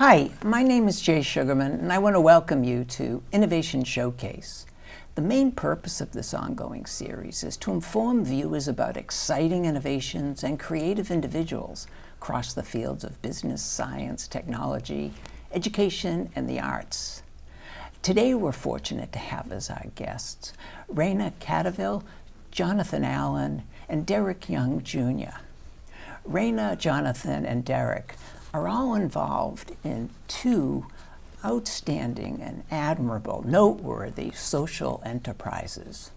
Hi, my name is Jay Sugerman, and I want to welcome you to Innovation Showcase. The main purpose of this ongoing series is to inform viewers about exciting innovations and creative individuals across the fields of business, science, technology, education, and the arts. Today we're fortunate to have as our guests Raina Cadaville, Jonathan Allen, and Derrick Young Jr. Raina, Jonathan, and Derrick are all involved in two outstanding and admirable, noteworthy social enterprises.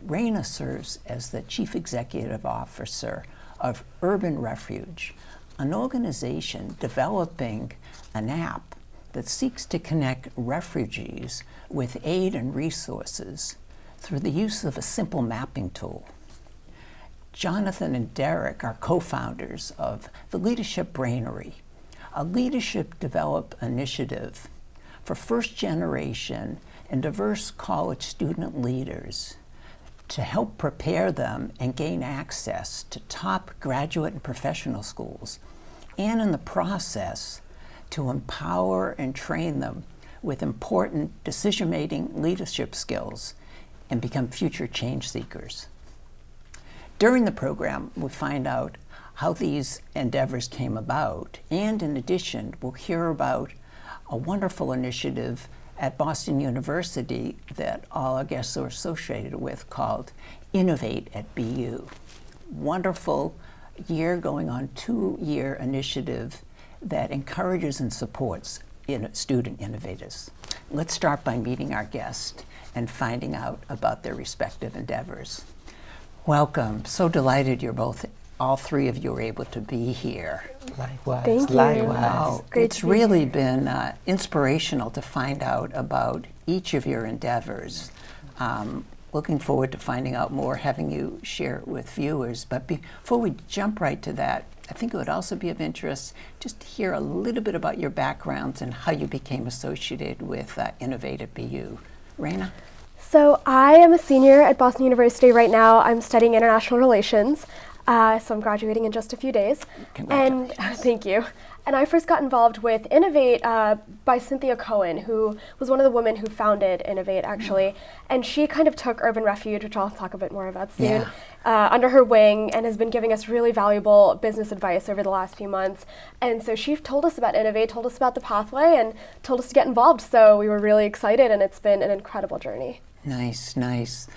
Raina serves as the Chief Executive Officer of Urban Refuge, an organization developing an app that seeks to connect refugees with aid and resources through the use of a simple mapping tool. Jonathan and Derrick are co-founders of the Leadership Brainery, a leadership development initiative for first-generation and diverse college student leaders to help prepare them and gain access to top graduate and professional schools, and in the process to empower and train them with important decision-making leadership skills and become future change seekers. During the program, we'll find out how these endeavors came about, and in addition, we'll hear about a wonderful initiative at Boston University that all our guests are associated with called Innovate at BU. Wonderful year going on 2-year initiative that encourages and supports student innovators. Let's start by meeting our guests and finding out about their respective endeavors. Welcome. So delighted all three of you are able to be here. Likewise. Thank you. Likewise. Wow. It's really been inspirational to find out about each of your endeavors. Looking forward to finding out more, having you share it with viewers. But before we jump right to that, I think it would also be of interest just to hear a little bit about your backgrounds and how you became associated with Innovate at BU. Raina? So I am a senior at Boston University right now. I'm studying international relations. So I'm graduating in just a few days. Congratulations. And thank you. And I first got involved with Innovate by Cynthia Cohen, who was one of the women who founded Innovate, actually. And she kind of took Urban Refuge, which I'll talk a bit more about soon, under her wing, and has been giving us really valuable business advice over the last few months. And so she told us about Innovate, told us about the pathway, and told us to get involved. So we were really excited, and it's been an incredible journey. Nice, nice.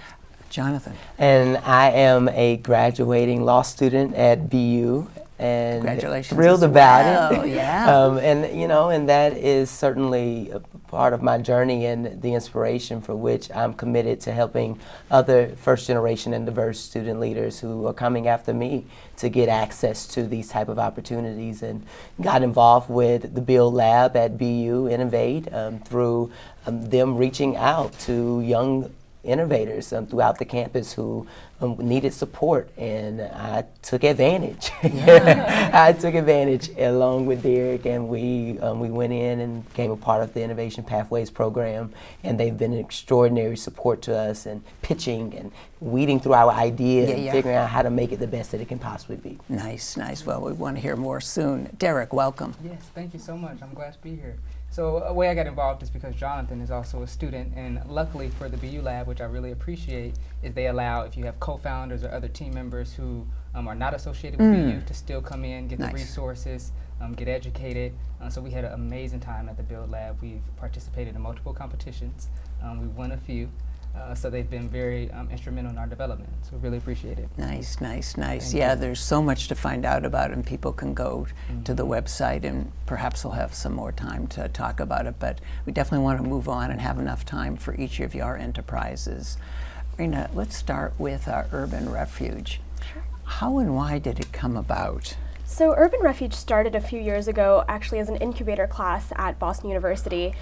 Jonathan? And I am a graduating law student at BU, and Congratulations thrilled as about well. it. Yeah. And that is certainly a part of my journey and the inspiration for which I'm committed to helping other first-generation and diverse student leaders who are coming after me to get access to these type of opportunities, and got involved with the Build Lab at BU Innovate through them reaching out to young innovators throughout the campus who needed support, and I took advantage. Yeah. I took advantage along with Derrick, and we went in and became a part of the Innovation Pathways program, and they've been an extraordinary support to us in pitching and weeding through our idea and figuring out how to make it the best that it can possibly be. Nice, nice. Well, we want to hear more soon. Derrick, welcome. Yes, thank you so much. I'm glad to be here. So the way I got involved is because Jonathan is also a student, and luckily for the BU Lab, which I really appreciate, is they allow, if you have co-founders or other team members who are not associated with BU, to still come in, get the resources, get educated. So we had an amazing time at the Build Lab. We've participated in multiple competitions. We won a few. So they've been very instrumental in our development. So we really appreciate it. Nice, nice, nice. Yeah, there's so much to find out about, and people can go to the website, and perhaps we'll have some more time to talk about it. But we definitely want to move on and have enough time for each of your enterprises. Raina, let's start with Urban Refuge. Sure. How and why did it come about? So Urban Refuge started a few years ago actually as an incubator class at Boston University,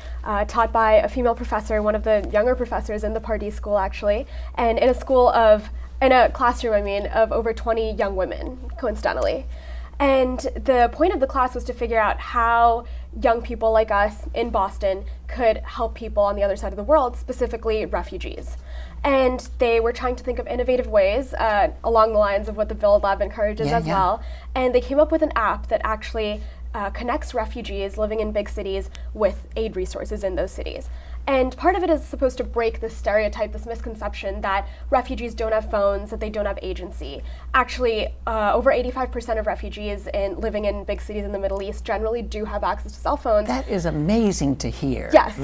taught by a female professor, one of the younger professors in the Pardee School actually, and in a classroom of over 20 young women, coincidentally. And the point of the class was to figure out how young people like us in Boston could help people on the other side of the world, specifically refugees. And they were trying to think of innovative ways along the lines of what the Build Lab encourages as well. And they came up with an app that actually connects refugees living in big cities with aid resources in those cities. And part of it is supposed to break this stereotype, this misconception that refugees don't have phones, that they don't have agency. Actually, over 85% of refugees living in big cities in the Middle East generally do have access to cell phones. That is amazing to hear. Yes.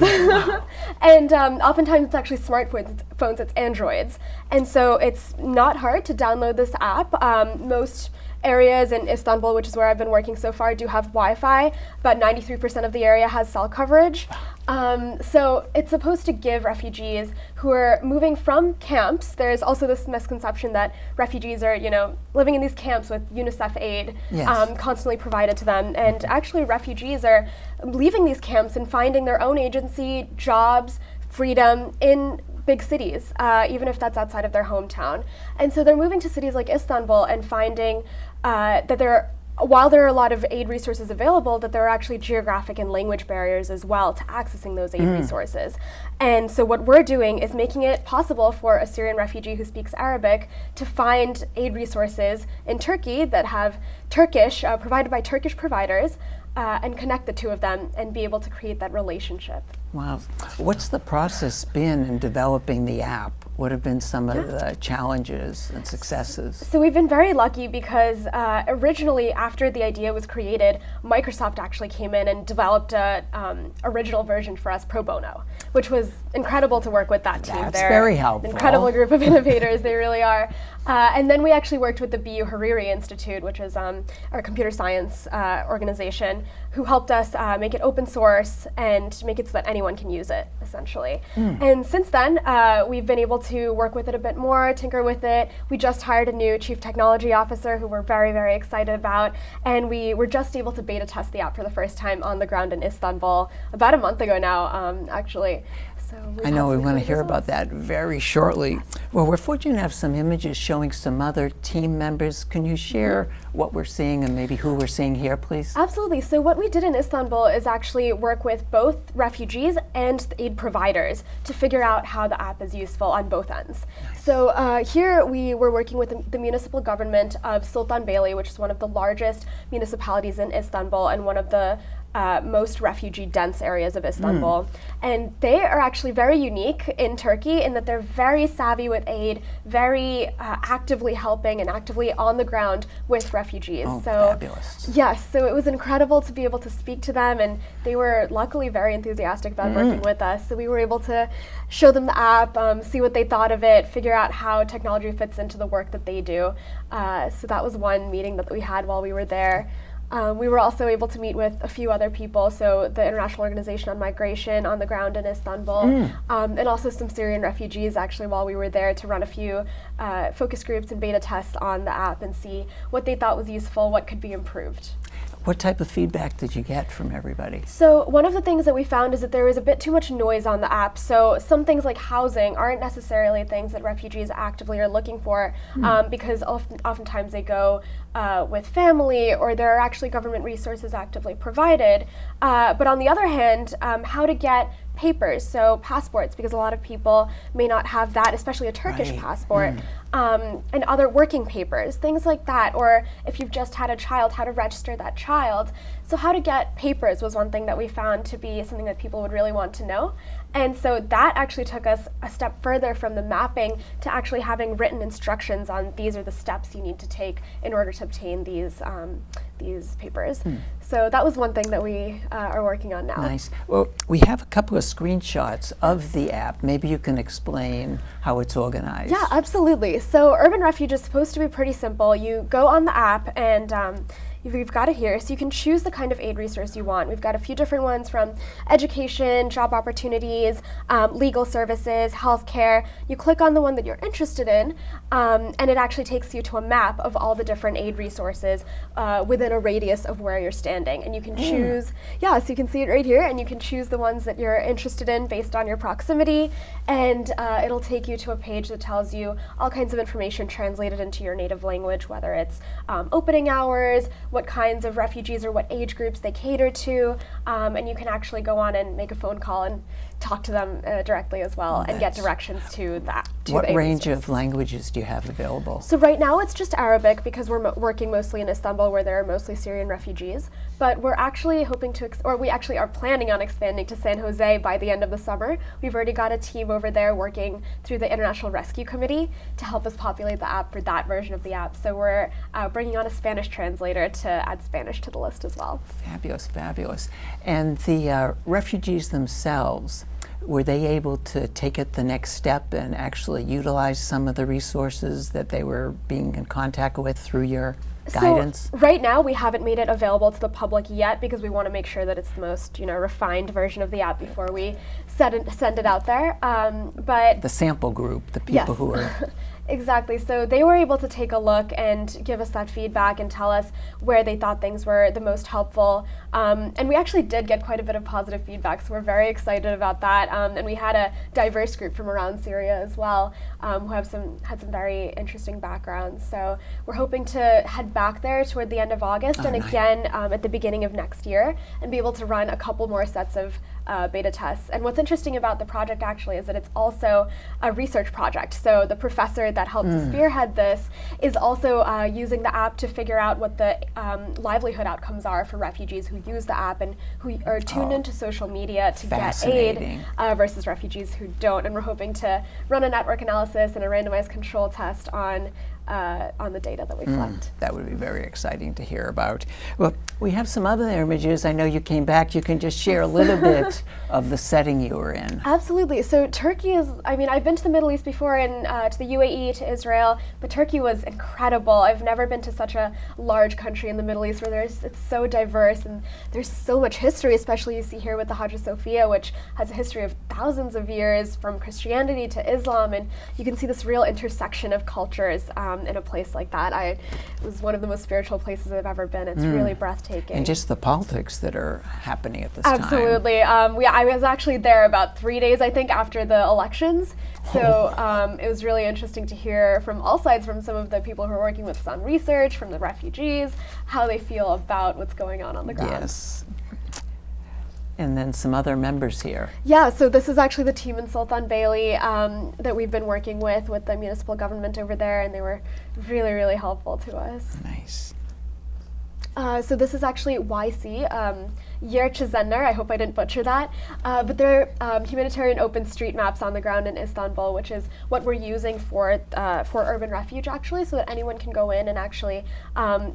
And oftentimes it's actually smartphones, it's Androids. And so it's not hard to download this app. Most areas in Istanbul, which is where I've been working so far, do have Wi-Fi. About 93% of the area has cell coverage. So it's supposed to give refugees who are moving from camps. There's also this misconception that refugees are, living in these camps with UNICEF aid constantly provided to them. And actually refugees are leaving these camps and finding their own agency, jobs, freedom in big cities, even if that's outside of their hometown. And so they're moving to cities like Istanbul and finding that while there are a lot of aid resources available, that there are actually geographic and language barriers as well to accessing those aid resources. And so what we're doing is making it possible for a Syrian refugee who speaks Arabic to find aid resources in Turkey that have Turkish, provided by Turkish providers, and connect the two of them and be able to create that relationship. Wow. What's the process been in developing the app? What have been some of the challenges and successes? So we've been very lucky because originally, after the idea was created, Microsoft actually came in and developed an original version for us pro bono, which was incredible to work with that team. That's They're very helpful. An incredible group of innovators, they really are. And then we actually worked with the BU Hariri Institute, which is our computer science organization, who helped us make it open source and make it so that anyone can use it, essentially. And since then, we've been able to work with it a bit more, tinker with it. We just hired a new chief technology officer who we're very, very excited about. And we were just able to beta test the app for the first time on the ground in Istanbul about a month ago now, actually. So I know we want to hear about that very shortly. Well, we're fortunate to have some images showing some other team members. Can you share what we're seeing and maybe who we're seeing here, please? Absolutely. So what we did in Istanbul is actually work with both refugees and aid providers to figure out how the app is useful on both ends. Nice. So here we were working with the municipal government of Sultanbeyli, which is one of the largest municipalities in Istanbul and one of the most refugee-dense areas of Istanbul. And they are actually very unique in Turkey in that they're very savvy with aid, very actively helping and actively on the ground with refugees. Oh, so fabulous. Yes, so it was incredible to be able to speak to them, and they were luckily very enthusiastic about working with us. So we were able to show them the app, see what they thought of it, figure out how technology fits into the work that they do. So that was one meeting that we had while we were there. We were also able to meet with a few other people, so the International Organization on Migration on the ground in Istanbul, and also some Syrian refugees actually while we were there to run a few focus groups and beta tests on the app and see what they thought was useful, what could be improved. What type of feedback did you get from everybody? So one of the things that we found is that there was a bit too much noise on the app. So some things like housing aren't necessarily things that refugees actively are looking for because oftentimes they go with family or there are actually government resources actively provided. But on the other hand, how to get papers, so passports, because a lot of people may not have that, especially a Turkish passport, and other working papers, things like that. Or if you've just had a child, how to register that child. So how to get papers was one thing that we found to be something that people would really want to know. And so that actually took us a step further from the mapping to actually having written instructions on these are the steps you need to take in order to obtain these papers. So that was one thing that we are working on now. Nice. Well, we have a couple of screenshots of the app. Maybe you can explain how it's organized. Yeah, absolutely. So Urban Refuge is supposed to be pretty simple. You go on the app and we've got it here, so you can choose the kind of aid resource you want. We've got a few different ones from education, job opportunities, legal services, healthcare. You click on the one that you're interested in, and it actually takes you to a map of all the different aid resources within a radius of where you're standing. And you can choose, so you can see it right here, and you can choose the ones that you're interested in based on your proximity, and it'll take you to a page that tells you all kinds of information translated into your native language, whether it's opening hours, what kinds of refugees or what age groups they cater to, and you can actually go on and make a phone call and talk to them directly as well and get directions to that. What range of languages do you have available? So right now it's just Arabic because we're working mostly in Istanbul where there are mostly Syrian refugees. But we're actually hoping to, or we actually are planning on expanding to San Jose by the end of the summer. We've already got a team over there working through the International Rescue Committee to help us populate the app for that version of the app. So we're bringing on a Spanish translator to add Spanish to the list as well. Fabulous, fabulous. And the refugees themselves, were they able to take it the next step and actually utilize some of the resources that they were being in contact with through your guidance? So right now we haven't made it available to the public yet because we want to make sure that it's the most refined version of the app before we send it out there. But the sample group, the people yes. who are Exactly. So they were able to take a look and give us that feedback and tell us where they thought things were the most helpful. And we actually did get quite a bit of positive feedback, so we're very excited about that. And we had a diverse group from around Syria as well, who had some very interesting backgrounds. So we're hoping to head back there toward the end of August and nice. again at the beginning of next year and be able to run a couple more sets of beta tests. And what's interesting about the project actually is that it's also a research project. So the professor that helped to spearhead this is also using the app to figure out what the livelihood outcomes are for refugees who use the app and who are tuned into social media to get aid versus refugees who don't. And we're hoping to run a network analysis and a randomized control test on the data that we collect. That would be very exciting to hear about. Well, we have some other images. I know you came back. You can just share a little bit of the setting you were in. Absolutely. So Turkey is, I've been to the Middle East before and to the UAE, to Israel, but Turkey was incredible. I've never been to such a large country in the Middle East where it's so diverse and there's so much history, especially you see here with the Hagia Sophia, which has a history of thousands of years from Christianity to Islam, and you can see this real intersection of cultures in a place like that. It was one of the most spiritual places I've ever been. It's really breathtaking. And just the politics that are happening at this Absolutely. time. I was actually there about 3 days, I think, after the elections. So it was really interesting to hear from all sides, from some of the people who are working with us on research, from the refugees, how they feel about what's going on the ground. Yes. And then some other members here. Yeah, so this is actually the team in Sultan Bailey that we've been working with the municipal government over there, and they were really, really helpful to us. Nice. So this is actually YC, Yerçizenler, I hope I didn't butcher that, but they're humanitarian open street maps on the ground in Istanbul, which is what we're using for urban refuge actually, so that anyone can go in and actually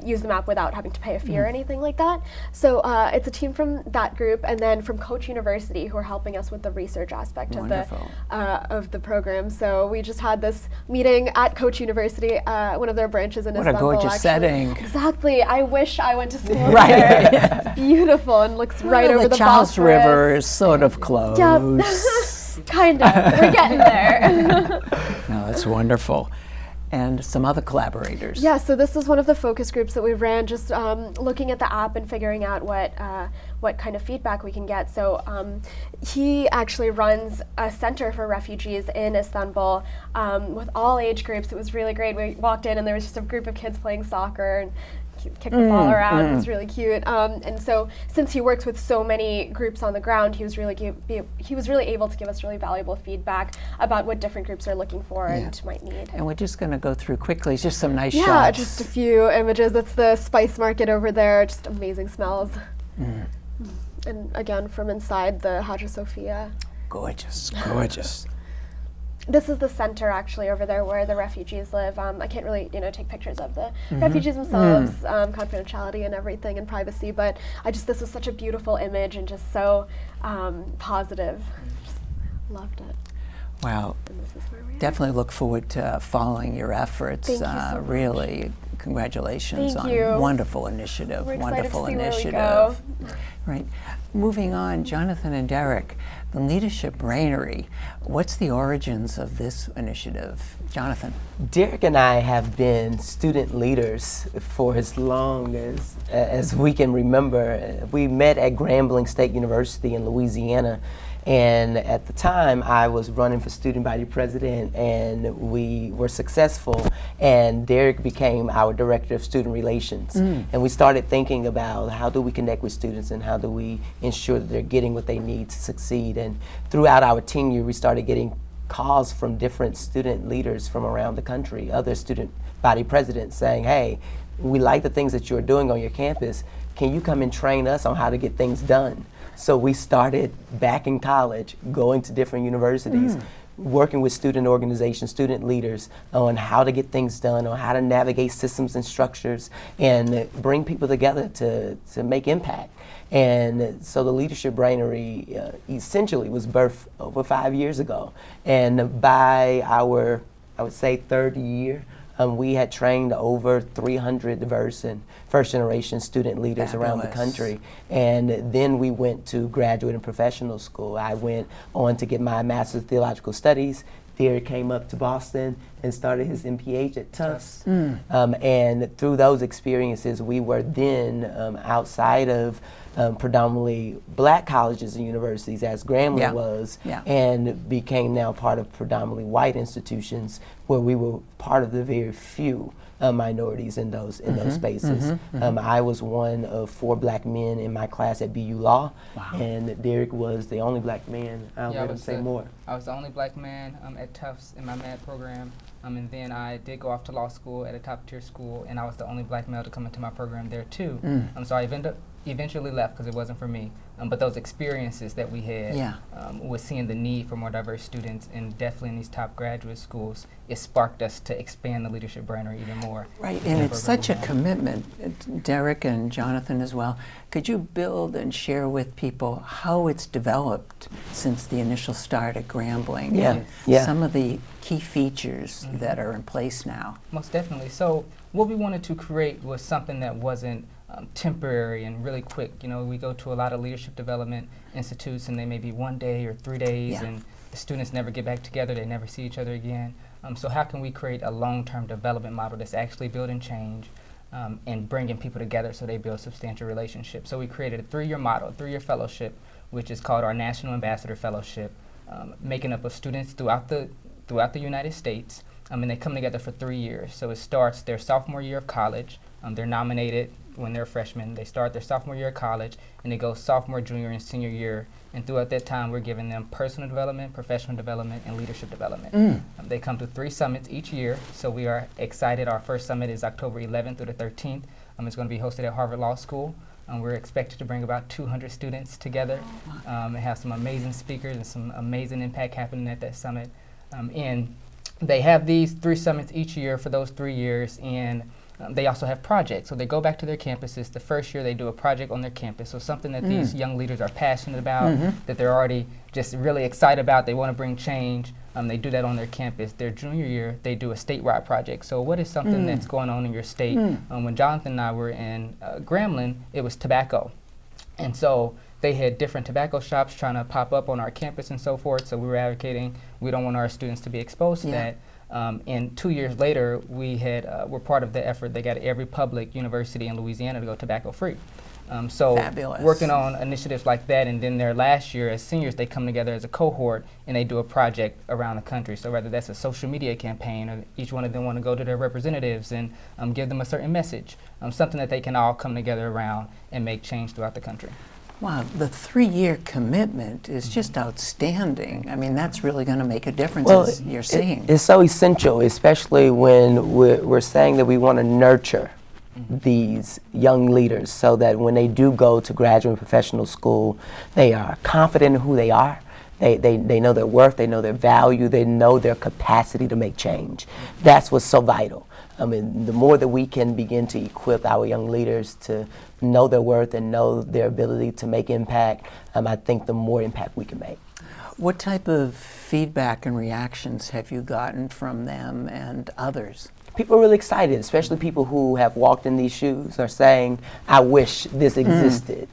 use the map without having to pay a fee or anything like that. So it's a team from that group and then from Koç University who are helping us with the research aspect of the program. So we just had this meeting at Koç University, one of their branches in Istanbul. What a gorgeous setting. Exactly. I wish I went to school Right. there. It's beautiful and looks right over the Charles Bosphorus. River is sort of close. Yep. Kind of. We're getting there. No, that's wonderful. And some other collaborators. Yeah, so this is one of the focus groups that we ran, just looking at the app and figuring out what kind of feedback we can get. So he actually runs a center for refugees in Istanbul with all age groups. It was really great. We walked in and there was just a group of kids playing soccer and kicked the ball around. It was really cute. And so since he works with so many groups on the ground, he was really able to give us really valuable feedback about what different groups are looking for and might need. And we're just going to go through quickly, just some nice Yeah, shots. just a few images. That's the spice market over there, just amazing smells. And again, from inside the Hagia Sophia. Gorgeous, gorgeous. This is the center actually over there where the refugees live. I can't really, take pictures of the refugees themselves, confidentiality and everything and privacy, but this was such a beautiful image and just so positive. Just loved it. Wow. And this is where we are. Definitely look forward to following your efforts. Thank you so much. Really, congratulations Thank on you. wonderful initiative. We're excited Wonderful to see initiative. where we go. Right. Moving on, Jonathan and Derrick, the Leadership Brainery. What's the origins of this initiative? Jonathan. Derrick and I have been student leaders for as long as we can remember. We met at Grambling State University in Louisiana, And at the time, I was running for student body president, and we were successful. And Derrick became our director of student relations. And we started thinking about how do we connect with students and how do we ensure that they're getting what they need to succeed. And throughout our tenure, we started getting calls from different student leaders from around the country, other student body presidents saying, hey, we like the things that you're doing on your campus. Can you come and train us on how to get things done? So we started back in college, going to different universities, working with student organizations, student leaders on how to get things done, on how to navigate systems and structures, and bring people together to make impact. And so the Leadership Brainery essentially was birthed over 5 years ago. And by our, I would say, third year, we had trained over 300 diverse and first-generation student leaders around the country. And then we went to graduate and professional school. I went on to get my Master's of Theological Studies. Derrick came up to Boston and started his MPH at Tufts. And through those experiences, we were then outside of predominantly black colleges and universities, as Grambling was, and became now part of predominantly white institutions, where we were part of the very few minorities in those spaces. I was one of 4 black men in my class at BU Law, and Derrick was the only black man. I'll let him say more. I was the only black man at Tufts in my MAD program, and then I did go off to law school at a top-tier school, and I was the only black male to come into my program there too. So I eventually left because it wasn't for me. But those experiences that we had with seeing the need for more diverse students, and definitely in these top graduate schools, it sparked us to expand the Leadership Brainery even more. Right, and it's such a commitment. Derrick and Jonathan as well. Could you build and share with people how it's developed since the initial start at Grambling? And some of the key features that are in place now. Most definitely. So what we wanted to create was something that wasn't temporary and really quick. You know, we go to a lot of leadership development institutes, and they may be 1 day or 3 days, and the students never get back together, they never see each other again. So how can we create a long-term development model that's actually building change and bringing people together so they build substantial relationships? So we created a 3-year model, a 3-year fellowship, which is called our National Ambassador Fellowship, making up of students throughout the United States, and they come together for 3 years. So it starts their sophomore year of college. They're nominated when they're freshmen. They start their sophomore year of college, and they go sophomore, junior, and senior year. And throughout that time, we're giving them personal development, professional development, and leadership development. They come to 3 summits each year, so we are excited. Our first summit is October 11th through the 13th. It's going to be hosted at Harvard Law School. We're expected to bring about 200 students together and have some amazing speakers and some amazing impact happening at that summit. And they have these 3 summits each year for those 3 years, and they also have projects. So they go back to their campuses. The first year they do a project on their campus, so something that these young leaders are passionate about, that they're already just really excited about, they want to bring change. They do that on their campus. Their junior year, they do a statewide project. So what is something that's going on in your state? When Jonathan and I were in Grambling, it was tobacco. And so they had different tobacco shops trying to pop up on our campus and so forth, so we were advocating we don't want our students to be exposed to that. And 2 years later, we're part of the effort. They got every public university in Louisiana to go tobacco-free. So Fabulous. Working on initiatives like that, and then their last year as seniors, they come together as a cohort and they do a project around the country. So whether that's a social media campaign, or each one of them want to go to their representatives and give them a certain message, something that they can all come together around and make change throughout the country. Wow, the 3-year commitment is just outstanding. I mean, that's really going to make a difference, as you're seeing. It's so essential, especially when we're saying that we want to nurture these young leaders so that when they do go to graduate and professional school, they are confident in who they are. They know their worth, they know their value, they know their capacity to make change. That's what's so vital. I mean, the more that we can begin to equip our young leaders to know their worth and know their ability to make impact, I think the more impact we can make. What type of feedback and reactions have you gotten from them and others? People are really excited, especially people who have walked in these shoes are saying, I wish this existed.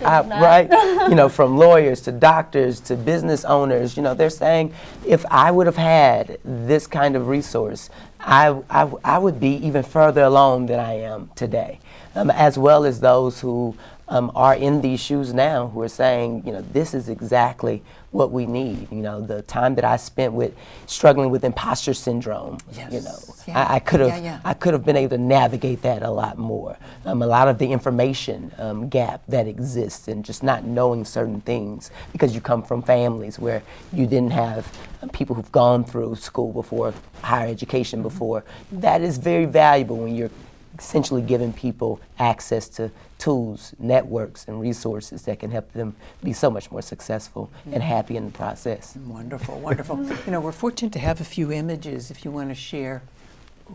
Right? You know, from lawyers to doctors to business owners, you know, they're saying, if I would have had this kind of resource, I would be even further along than I am today. As well as those who are in these shoes now, who are saying, you know, this is exactly what we need. You know, the time that I spent with struggling with imposter syndrome, Yes. you know, Yeah. I could have Yeah. I could have been able to navigate that a lot more. A lot of the information gap that exists, and just not knowing certain things because you come from families where you didn't have people who've gone through school before, higher education before. That is very valuable when you're essentially giving people access to tools, networks, and resources that can help them be so much more successful and happy in the process. Wonderful, wonderful. You know, we're fortunate to have a few images if you want to share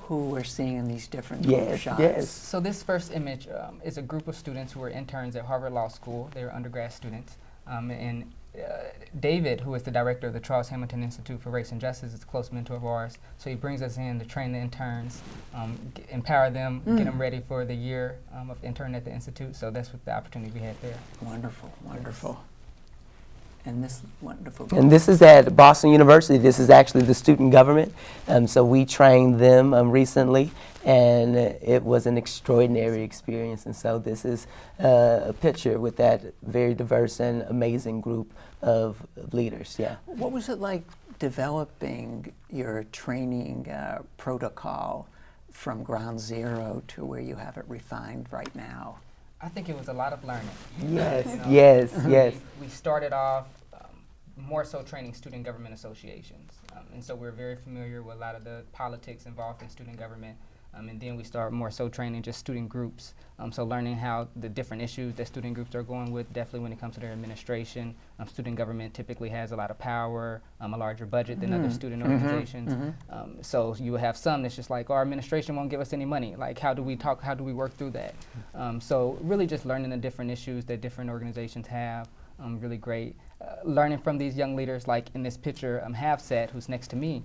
who we're seeing in these different group Yes, shots. yes. So this first image is a group of students who are interns at Harvard Law School. They're undergrad students. And David, who is the director of the Charles Hamilton Institute for Race and Justice, is a close mentor of ours. So he brings us in to train the interns, empower them, get them ready for the year of intern at the Institute. So that's what the opportunity we had there. Wonderful, wonderful. And this wonderful. And this is at Boston University. This is actually the student government. So we trained them recently, and it was an extraordinary experience. And so this is a picture with that very diverse and amazing group of leaders. Yeah. What was it like developing your training protocol from ground zero to where you have it refined right now? I think it was a lot of learning. Yes, You know, yes, yes. We started off more so training student government associations. And so we're very familiar with a lot of the politics involved in student government. And then we start more so training just student groups. So learning how the different issues that student groups are going with, definitely when it comes to their administration. Student government typically has a lot of power, a larger budget than other student organizations. So you will have some that's just like, our administration won't give us any money. Like, how do we work through that? So really just learning the different issues that different organizations have. Really great. Learning from these young leaders, like in this picture, Havsat, who's next to me,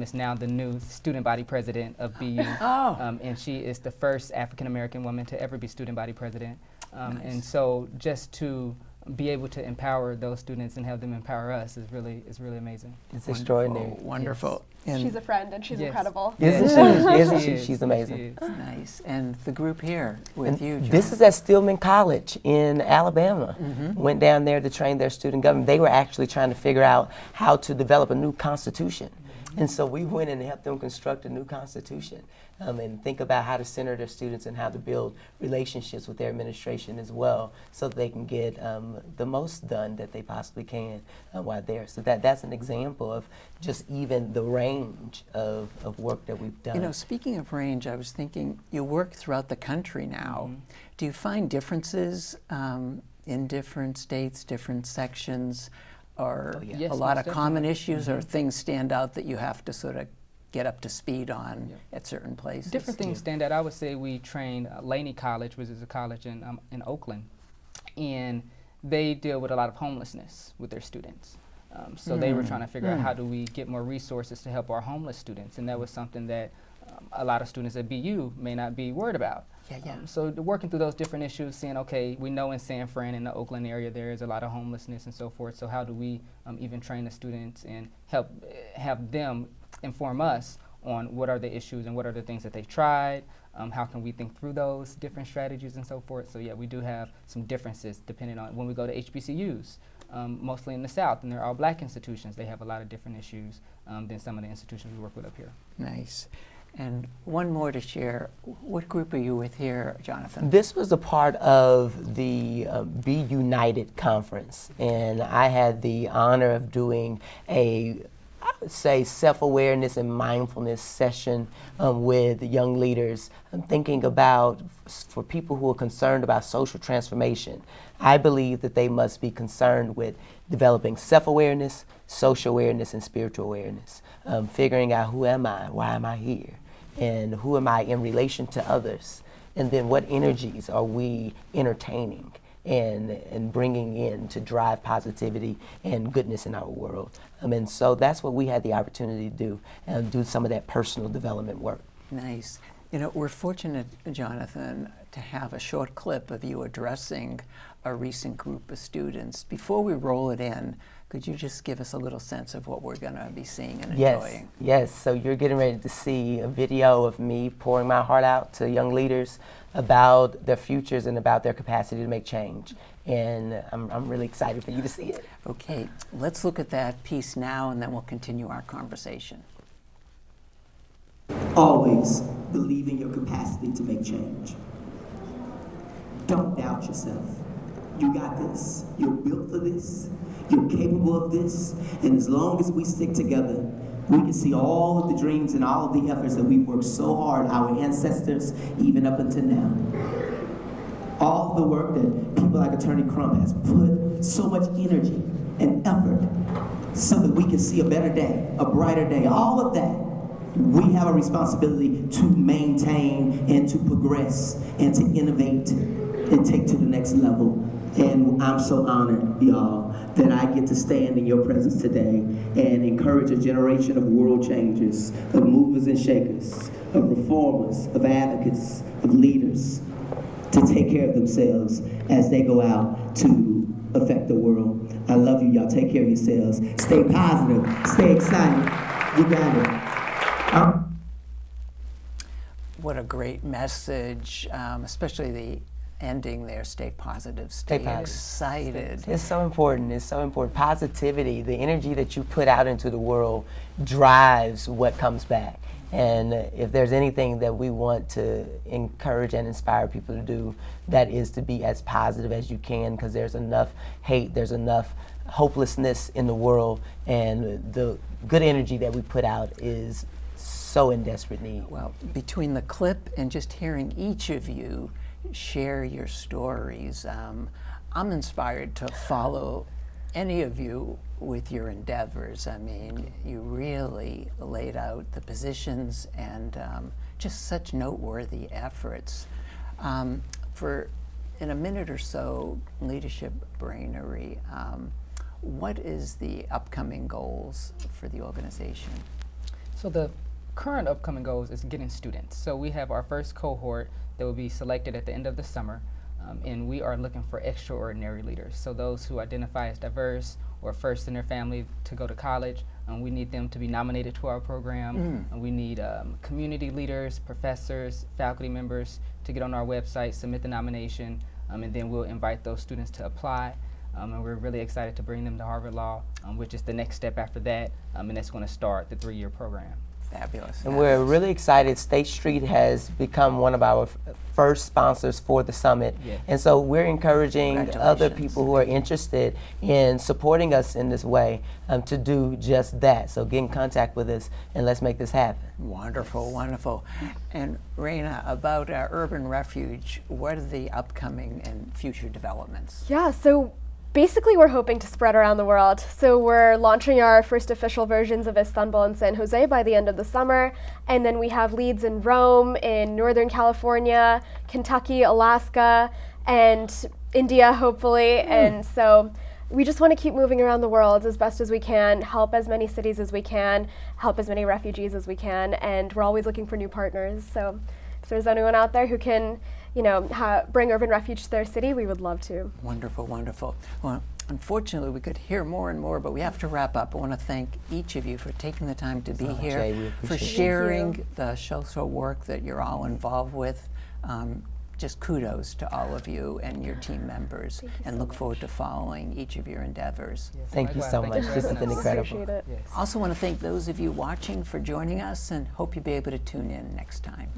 is now the new student body president of BU. And she is the first African-American woman to ever be student body president. Nice. And so just to be able to empower those students and have them empower us is really amazing. It's extraordinary. Wonderful. And She's a friend and she's Yes. incredible. Isn't she? Isn't she? is. She's amazing. She is. nice. And the group here with you, John. This is at Stillman College in Alabama. Went down there to train their student government. They were actually trying to figure out how to develop a new constitution. And so we went in and helped them construct a new constitution and think about how to center their students and how to build relationships with their administration as well, so that they can get the most done that they possibly can while there. So that's an example of just even the range of work that we've done. You know, speaking of range, I was thinking you work throughout the country now. Do you find differences in different states, different sections, or Oh, yeah. Yes, a lot most of common definitely. issues, or things stand out that you have to sort of get up to speed on at certain places? Different things stand out. I would say we trained Laney College, which is a college in Oakland, and they deal with a lot of homelessness with their students. So they were trying to figure out how do we get more resources to help our homeless students, and that was something that a lot of students at BU may not be worried about. So working through those different issues, seeing, okay, we know in San Fran, in the Oakland area, there is a lot of homelessness and so forth, so how do we even train the students and help have them inform us on what are the issues and what are the things that they've tried, how can we think through those different strategies and so forth. So yeah, we do have some differences depending on when we go to HBCUs, mostly in the South, and they're all black institutions. They have a lot of different issues than some of the institutions we work with up here. Nice. And one more to share. What group are you with here, Jonathan? This was a part of the Be United conference, and I had the honor of doing a, I would say, self-awareness and mindfulness session with young leaders. I'm thinking about, for people who are concerned about social transformation, I believe that they must be concerned with developing self-awareness, social awareness, and spiritual awareness. Figuring out, who am I? Why am I here? And who am I in relation to others? And then what energies are we entertaining and bringing in to drive positivity and goodness in our world? And so that's what we had the opportunity to do, and do some of that personal development work. Nice. You know, we're fortunate, Jonathan, to have a short clip of you addressing a recent group of students. Before we roll it in, Could you just give us a little sense of what we're going to be seeing and Yes, enjoying? yes. So you're getting ready to see a video of me pouring my heart out to young leaders about their futures and about their capacity to make change. And I'm really excited for you to see it. Okay, let's look at that piece now, and then we'll continue our conversation. Always believe in your capacity to make change. Don't doubt yourself. You got this. You're built for this. You're capable of this. And as long as we stick together, we can see all of the dreams and all of the efforts that we've worked so hard, our ancestors, even up until now. All of the work that people like Attorney Crump has put so much energy and effort so that we can see a better day, a brighter day, all of that. We have a responsibility to maintain and to progress and to innovate and take to the next level. And I'm so honored, y'all, that I get to stand in your presence today and encourage a generation of world changers, of movers and shakers, of reformers, of advocates, of leaders to take care of themselves as they go out to affect the world. I love you, y'all. Take care of yourselves. Stay positive. Stay excited. You got it. What a great message, especially the ending there. Stay positive, stay positive. excited. It's so important. It's so important. Positivity, the energy that you put out into the world drives what comes back. And if there's anything that we want to encourage and inspire people to do, that is to be as positive as you can, because there's enough hate, there's enough hopelessness in the world, and the good energy that we put out is so in desperate need. Well, between the clip and just hearing each of you share your stories, I'm inspired to follow any of you with your endeavors. I mean, you really laid out the positions and just such noteworthy efforts. In a minute or so, Leadership Brainery, what is the upcoming goals for the organization? So the current upcoming goals is getting students. So we have our first cohort that will be selected at the end of the summer, and we are looking for extraordinary leaders. So those who identify as diverse or first in their family to go to college, we need them to be nominated to our program. And we need community leaders, professors, faculty members to get on our website, submit the nomination, and then we'll invite those students to apply. And we're really excited to bring them to Harvard Law, which is the next step after that, and that's going to start the 3-year program. Fabulous. And we're really excited. State Street has become one of our first sponsors for the summit. Yeah. And so we're encouraging other Congratulations. people who are interested in supporting us in this way to do just that. So get in contact with us and let's make this happen. Wonderful, wonderful. And Raina, about our urban refuge, what are the upcoming and future developments? Yeah, so basically we're hoping to spread around the world. So we're launching our first official versions of Istanbul and San Jose by the end of the summer. And then we have leads in Rome, in Northern California, Kentucky, Alaska, and India, hopefully. And so we just want to keep moving around the world as best as we can, help as many cities as we can, help as many refugees as we can. And we're always looking for new partners. So if there's anyone out there who can bring urban refuge to their city, we would love to. Wonderful, wonderful. Well, unfortunately, we could hear more and more, but we have to wrap up. I want to thank each of you for taking the time to be here, Jay, we for appreciate it. sharing the social work that you're all involved with. Just kudos to all of you and your team members, and look forward to following each of your endeavors. Yes, Thank you likewise. so Thank much. for This has having been us. incredible. Appreciate it. Yes. Also want to thank those of you watching for joining us, and hope you'll be able to tune in next time.